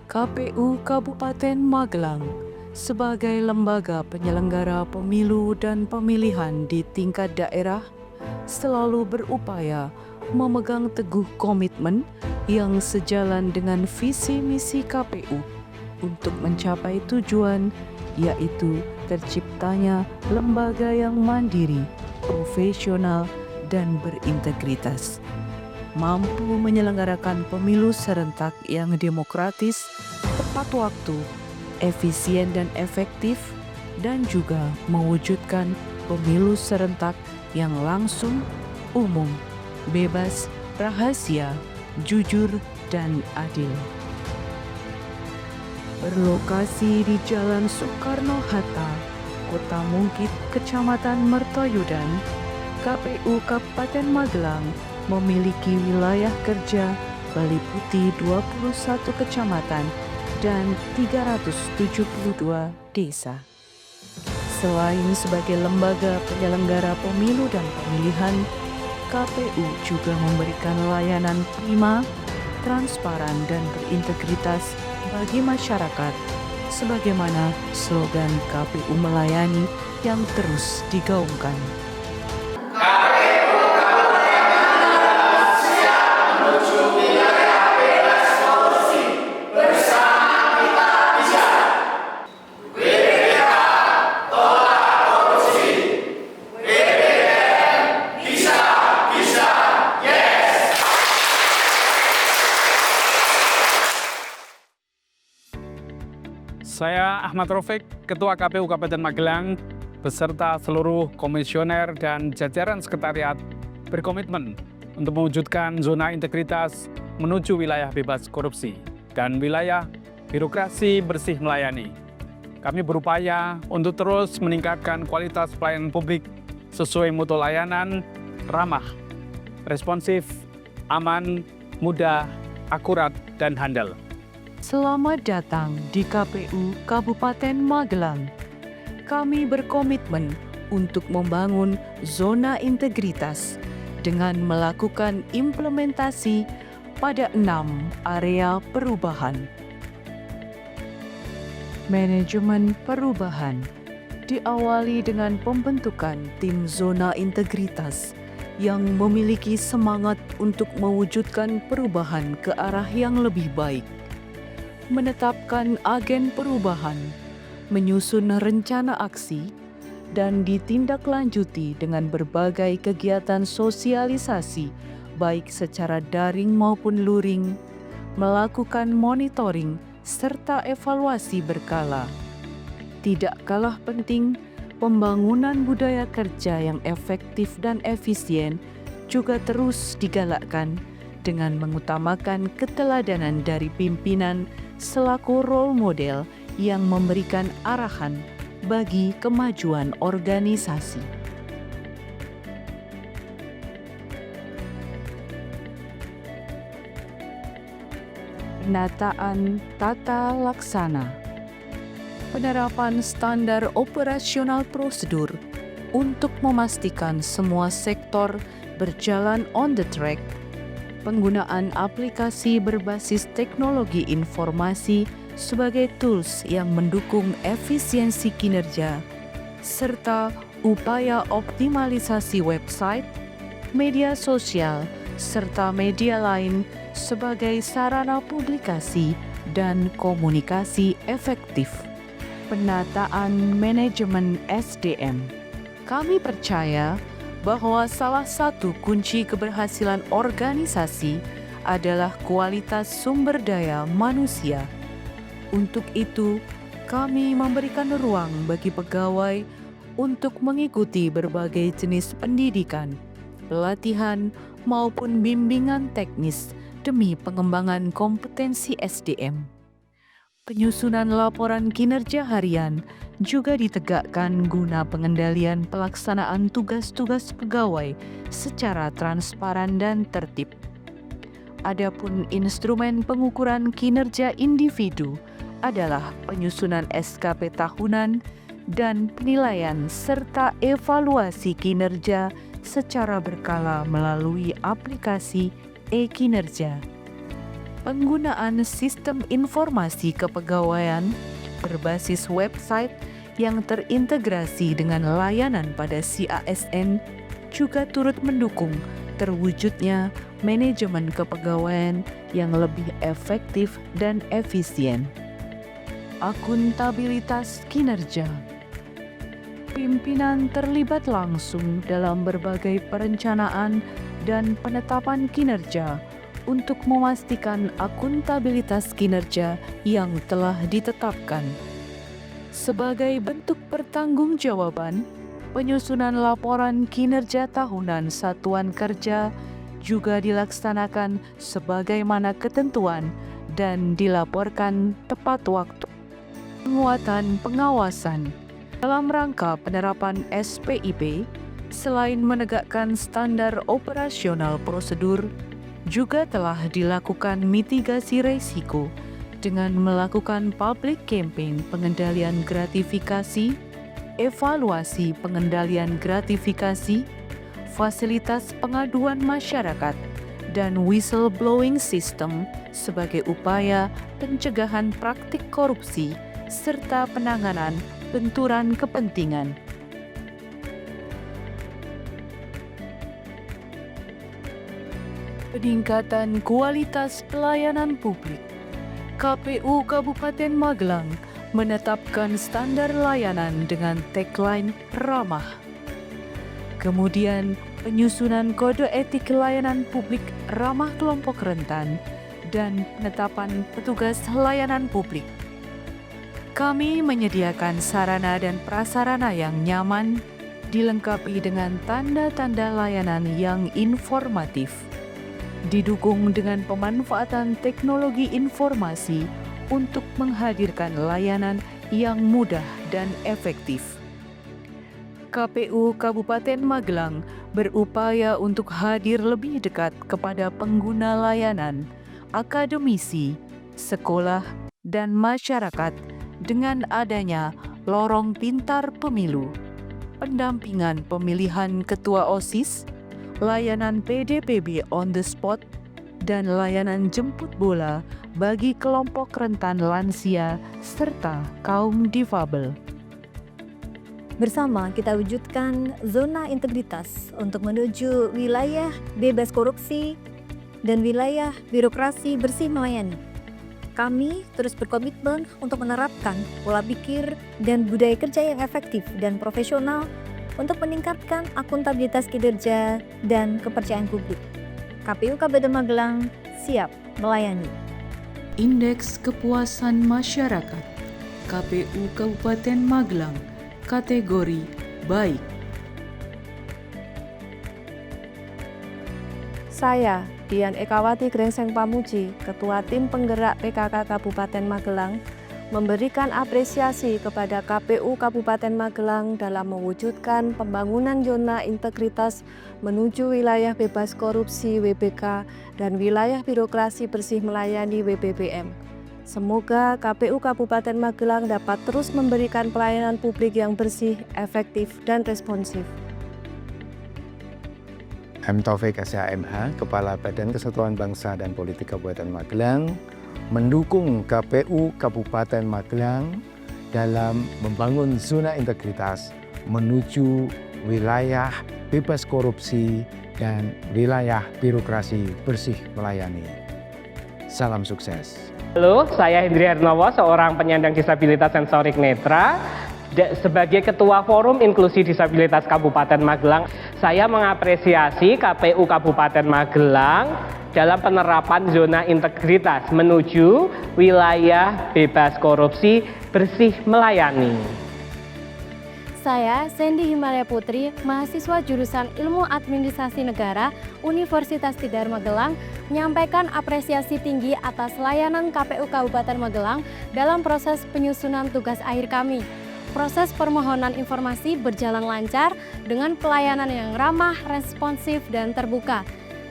KPU Kabupaten Magelang sebagai lembaga penyelenggara pemilu dan pemilihan di tingkat daerah selalu berupaya memegang teguh komitmen yang sejalan dengan visi misi KPU untuk mencapai tujuan, yaitu terciptanya lembaga yang mandiri, profesional, dan berintegritas, mampu menyelenggarakan pemilu serentak yang demokratis, tepat waktu, efisien dan efektif, dan juga mewujudkan pemilu serentak yang langsung, umum, bebas, rahasia, jujur, dan adil. Berlokasi di Jalan Soekarno-Hatta, Kota Mungkit, Kecamatan Mertoyudan, KPU Kabupaten Magelang memiliki wilayah kerja meliputi 21 kecamatan dan 372 desa. Selain sebagai lembaga penyelenggara pemilu dan pemilihan, KPU juga memberikan layanan prima, transparan, dan berintegritas bagi masyarakat, sebagaimana slogan KPU melayani yang terus digaungkan. Saya Ahmad Raufik, Ketua KPU Kabupaten Magelang, beserta seluruh komisioner dan jajaran sekretariat berkomitmen untuk mewujudkan zona integritas menuju wilayah bebas korupsi dan wilayah birokrasi bersih melayani. Kami berupaya untuk terus meningkatkan kualitas pelayanan publik sesuai mutu layanan, ramah, responsif, aman, mudah, akurat, dan handal. Selamat datang di KPU Kabupaten Magelang. Kami berkomitmen untuk membangun zona integritas dengan melakukan implementasi pada 6 area perubahan. Manajemen perubahan diawali dengan pembentukan tim zona integritas yang memiliki semangat untuk mewujudkan perubahan ke arah yang lebih baik. Menetapkan agen perubahan, menyusun rencana aksi, dan ditindaklanjuti dengan berbagai kegiatan sosialisasi, baik secara daring maupun luring, melakukan monitoring serta evaluasi berkala. Tidak kalah penting, pembangunan budaya kerja yang efektif dan efisien juga terus digalakkan dengan mengutamakan keteladanan dari pimpinan selaku role model yang memberikan arahan bagi kemajuan organisasi. Penataan tata laksana, penerapan standar operasional prosedur untuk memastikan semua sektor berjalan on the track, penggunaan aplikasi berbasis teknologi informasi sebagai tools yang mendukung efisiensi kinerja, serta upaya optimalisasi website, media sosial, serta media lain sebagai sarana publikasi dan komunikasi efektif. Penataan manajemen SDM. Kami percaya bahwa salah satu kunci keberhasilan organisasi adalah kualitas sumber daya manusia. Untuk itu, kami memberikan ruang bagi pegawai untuk mengikuti berbagai jenis pendidikan, pelatihan, maupun bimbingan teknis demi pengembangan kompetensi SDM. Penyusunan laporan kinerja harian juga ditegakkan guna pengendalian pelaksanaan tugas-tugas pegawai secara transparan dan tertib. Adapun instrumen pengukuran kinerja individu adalah penyusunan SKP tahunan dan penilaian serta evaluasi kinerja secara berkala melalui aplikasi e-kinerja. penggunaan sistem informasi kepegawaian berbasis website yang terintegrasi dengan layanan pada CASN juga turut mendukung terwujudnya manajemen kepegawaian yang lebih efektif dan efisien. Akuntabilitas kinerja. Pimpinan terlibat langsung dalam berbagai perencanaan dan penetapan kinerja untuk memastikan akuntabilitas kinerja yang telah ditetapkan. Sebagai bentuk pertanggungjawaban, penyusunan laporan kinerja tahunan satuan kerja juga dilaksanakan sebagaimana ketentuan dan dilaporkan tepat waktu. Penguatan pengawasan. Dalam rangka penerapan SPIP, selain menegakkan standar operasional prosedur, juga telah dilakukan mitigasi risiko dengan melakukan public campaign pengendalian gratifikasi, evaluasi pengendalian gratifikasi, fasilitas pengaduan masyarakat, dan whistleblowing system sebagai upaya pencegahan praktik korupsi serta penanganan benturan kepentingan. Peningkatan kualitas pelayanan publik. KPU Kabupaten Magelang menetapkan standar layanan dengan tagline ramah. Kemudian, penyusunan kode etik layanan publik ramah kelompok rentan dan penetapan petugas layanan publik. Kami menyediakan sarana dan prasarana yang nyaman, dilengkapi dengan tanda-tanda layanan yang informatif. Didukung dengan pemanfaatan teknologi informasi untuk menghadirkan layanan yang mudah dan efektif. KPU Kabupaten Magelang berupaya untuk hadir lebih dekat kepada pengguna layanan, akademisi, sekolah, dan masyarakat dengan adanya Lorong Pintar Pemilu, pendampingan pemilihan ketua OSIS, layanan PDPB on the spot, dan layanan jemput bola bagi kelompok rentan lansia serta kaum difabel. Bersama kita wujudkan zona integritas untuk menuju wilayah bebas korupsi dan wilayah birokrasi bersih melayani. Kami terus berkomitmen untuk menerapkan pola pikir dan budaya kerja yang efektif dan profesional untuk meningkatkan akuntabilitas kinerja dan kepercayaan publik. KPU Kabupaten Magelang siap melayani. Indeks Kepuasan Masyarakat KPU Kabupaten Magelang kategori baik. Saya, Dian Ekawati Grengseng Pamuji, Ketua Tim Penggerak PKK Kabupaten Magelang, memberikan apresiasi kepada KPU Kabupaten Magelang dalam mewujudkan pembangunan zona integritas menuju wilayah bebas korupsi WBK dan wilayah birokrasi bersih melayani WBBM. Semoga KPU Kabupaten Magelang dapat terus memberikan pelayanan publik yang bersih, efektif, dan responsif. M. Taufik SHMH, Kepala Badan Kesatuan Bangsa dan Politik Kabupaten Magelang, mendukung KPU Kabupaten Magelang dalam membangun zona integritas menuju wilayah bebas korupsi dan wilayah birokrasi bersih melayani. Salam sukses. Halo, saya Hendri Hernowo, seorang penyandang disabilitas sensorik netra. Sebagai Ketua Forum Inklusi Disabilitas Kabupaten Magelang, saya mengapresiasi KPU Kabupaten Magelang dalam penerapan zona integritas menuju wilayah bebas korupsi bersih melayani. Saya Sandy Himalaya Putri, mahasiswa jurusan Ilmu Administrasi Negara Universitas Tidar Magelang, menyampaikan apresiasi tinggi atas layanan KPU Kabupaten Magelang dalam proses penyusunan tugas akhir kami. Proses permohonan informasi berjalan lancar dengan pelayanan yang ramah, responsif, dan terbuka.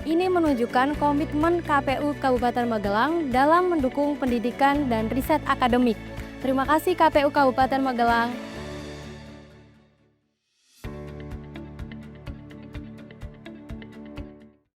Ini menunjukkan komitmen KPU Kabupaten Magelang dalam mendukung pendidikan dan riset akademik. Terima kasih KPU Kabupaten Magelang.